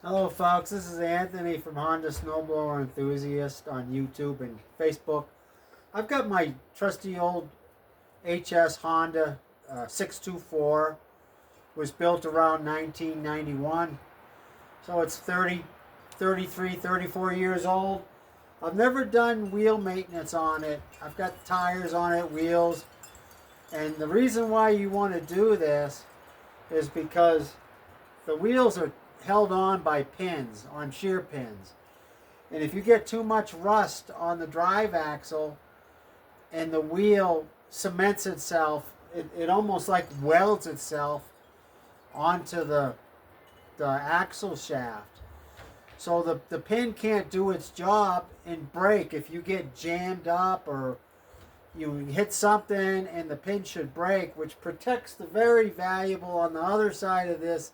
Hello folks, this is Anthony from Honda Snowblower Enthusiast on YouTube and Facebook. I've got my trusty old HS Honda 624. Was built around 1991. So it's 33, 34 years old. I've never done wheel maintenance on it. I've got tires on it, wheels. And the reason why you want to do this is because the wheels are held on by pins, on shear pins. And if you get too much rust on the drive axle and the wheel cements itself, it almost like welds itself onto the axle shaft. So the pin can't do its job and break if you get jammed up or you hit something and the pin should break, which protects the very valuable on the other side of this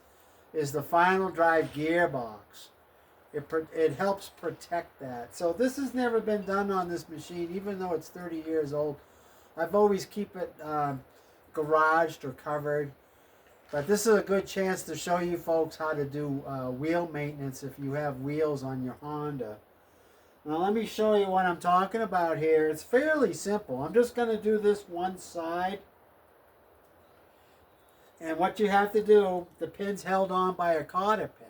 is the final drive gearbox. It helps protect that. So this has never been done on this machine, even though it's 30 years old. I've always keep it garaged or covered. But this is a good chance to show you folks how to do wheel maintenance if you have wheels on your Honda. Now let me show you what I'm talking about here. It's fairly simple. I'm just going to do this one side. And what you have to do, the pin's held on by a cotter pin.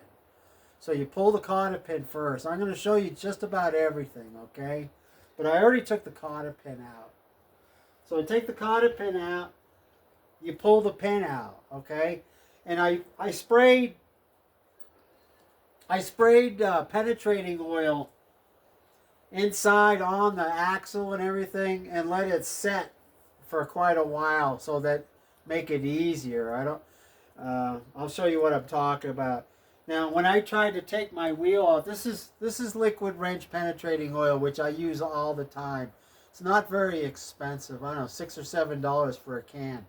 So you pull the cotter pin first. I'm going to show you just about everything, okay? But I already took the cotter pin out. So take the cotter pin out. You pull the pin out, okay? And I sprayed penetrating oil inside on the axle and everything, and let it set for quite a while so that make it easier. I'll show you what I'm talking about. Now, when I tried to take my wheel off, this is liquid wrench penetrating oil, which I use all the time. It's not very expensive. I don't know, $6 or $7 for a can.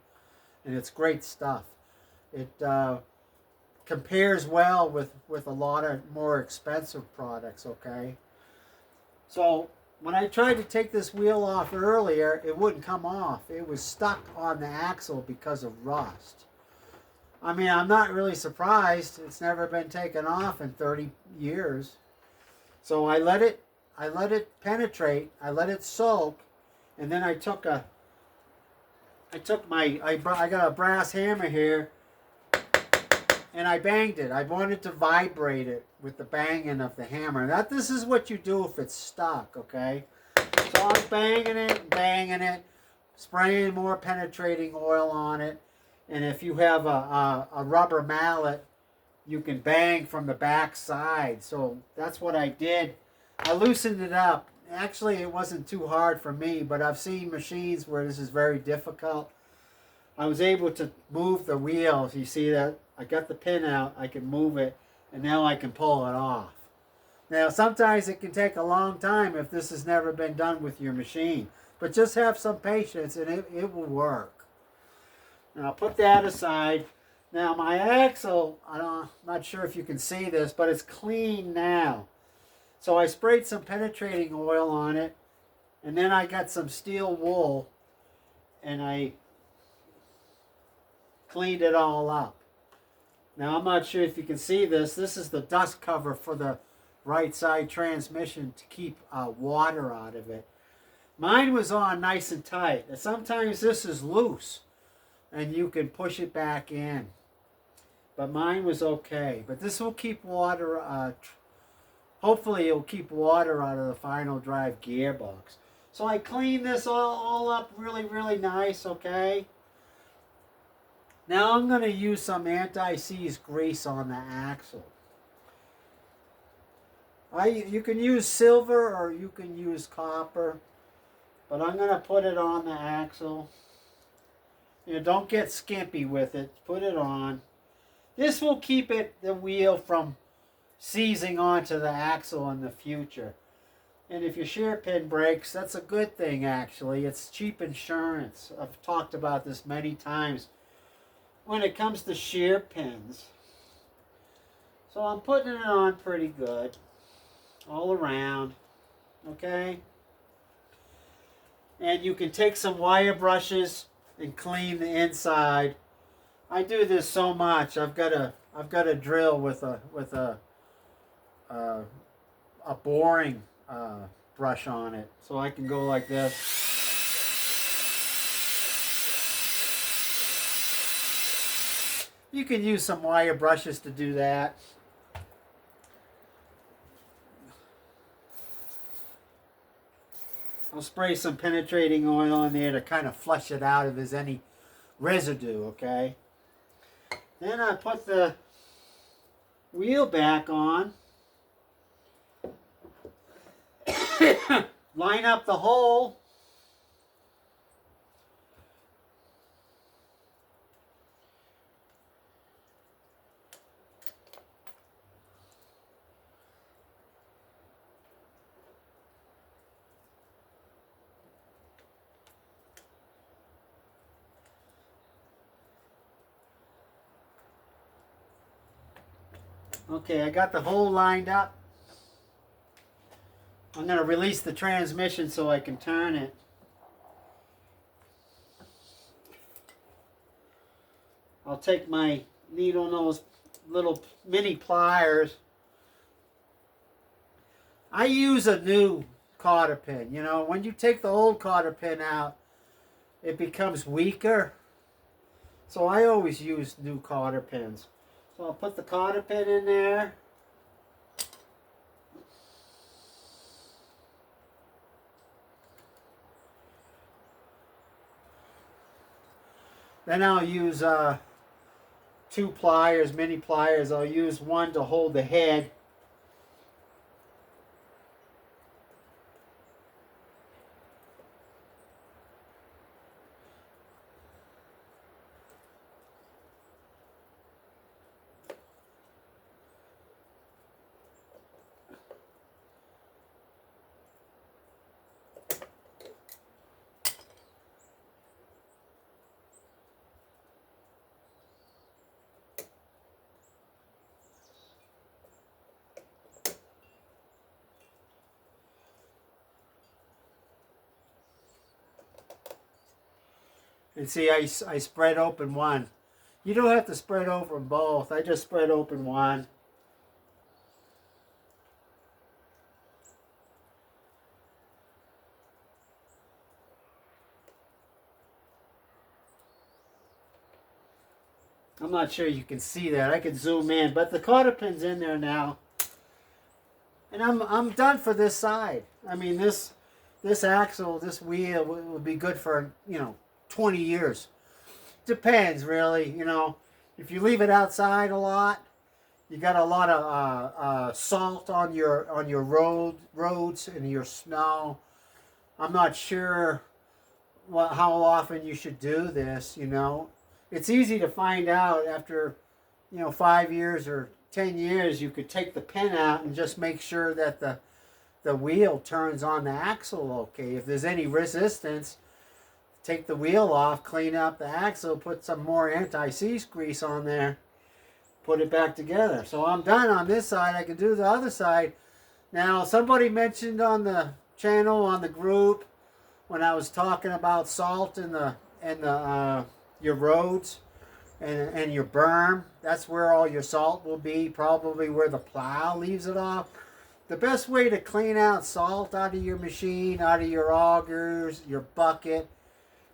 And it's great stuff. It compares well with a lot of more expensive products, okay? So when I tried to take this wheel off earlier, it wouldn't come off. It was stuck on the axle because of rust. I mean, I'm not really surprised. It's never been taken off in 30 years. So I let it penetrate. I let it soak, and then I got a brass hammer here, and I banged it. I wanted to vibrate it with the banging of the hammer. This is what you do if it's stuck, okay? So I'm banging it, spraying more penetrating oil on it. And if you have a rubber mallet, you can bang from the back side. So that's what I did. I loosened it up. Actually, it wasn't too hard for me, but I've seen machines where this is very difficult. I was able to move the wheel. You see that? I got the pin out. I can move it, and now I can pull it off. Now, sometimes it can take a long time if this has never been done with your machine. But just have some patience, and it will work. Now, I'll put that aside. Now, my axle, I'm not sure if you can see this, but it's clean now. So I sprayed some penetrating oil on it, and then I got some steel wool, and I cleaned it all up. Now, I'm not sure if you can see this. This is the dust cover for the right side transmission to keep water out of it. Mine was on nice and tight. And sometimes this is loose, and you can push it back in. But mine was okay. But this will keep water, hopefully it'll keep water out of the final drive gearbox. So I cleaned this all up really, really nice, okay? Now I'm going to use some anti-seize grease on the axle. You can use silver or you can use copper, but I'm going to put it on the axle. Don't get skimpy with it. Put it on. This will keep the wheel from seizing onto the axle in the future. And if your shear pin breaks, that's a good thing, actually. It's cheap insurance. I've talked about this many times when it comes to shear pins. So I'm putting it on pretty good all around, okay? And you can take some wire brushes and clean the inside. I do this so much. I've got a drill with a a boring brush on it. So I can go like this. You can use some wire brushes to do that. I'll spray some penetrating oil in there to kind of flush it out if there's any residue, okay? Then I put the wheel back on. Line up the hole. Okay, I got the hole lined up. I'm going to release the transmission so I can turn it. I'll take my needle nose little mini pliers. I use a new cotter pin. You know, when you take the old cotter pin out, it becomes weaker. So I always use new cotter pins. So I'll put the cotter pin in there. Then I'll use two pliers, mini pliers. I'll use one to hold the head. And see, I spread open one. You don't have to spread open both. I just spread open one. I'm not sure you can see that. I can zoom in, but the cotter pin's in there now. And I'm done for this side. I mean, this axle, this wheel will be good for, 20 years. Depends, really. If you leave it outside a lot, you got a lot of salt on your roads and your snow. I'm not sure how often you should do this. It's easy to find out after 5 years or 10 years. You could take the pin out and just make sure that the wheel turns on the axle okay. If there's any resistance, take the wheel off, clean up the axle, put some more anti-seize grease on there, put it back together. So I'm done on this side. I can do the other side. Now, somebody mentioned on the channel, on the group, when I was talking about salt in your roads and your berm, that's where all your salt will be, probably where the plow leaves it off. The best way to clean out salt out of your machine, out of your augers, your bucket,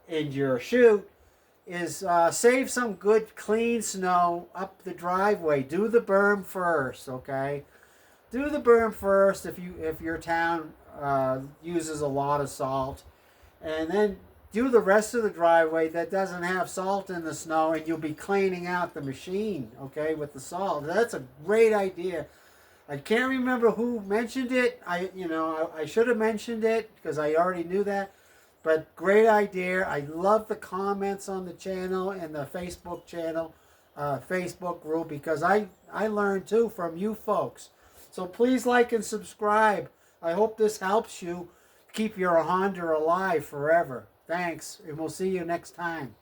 and your chute is save some good clean snow up the driveway. Do the berm first, okay? Do the berm first if your town uses a lot of salt, and then do the rest of the driveway that doesn't have salt in the snow, and you'll be cleaning out the machine, okay, with the salt. That's a great idea. I can't remember who mentioned it. I should have mentioned it because I already knew that. But great idea. I love the comments on the channel and the Facebook channel, Facebook group, because I learned too from you folks. So please like and subscribe. I hope this helps you keep your Honda alive forever. Thanks, and we'll see you next time.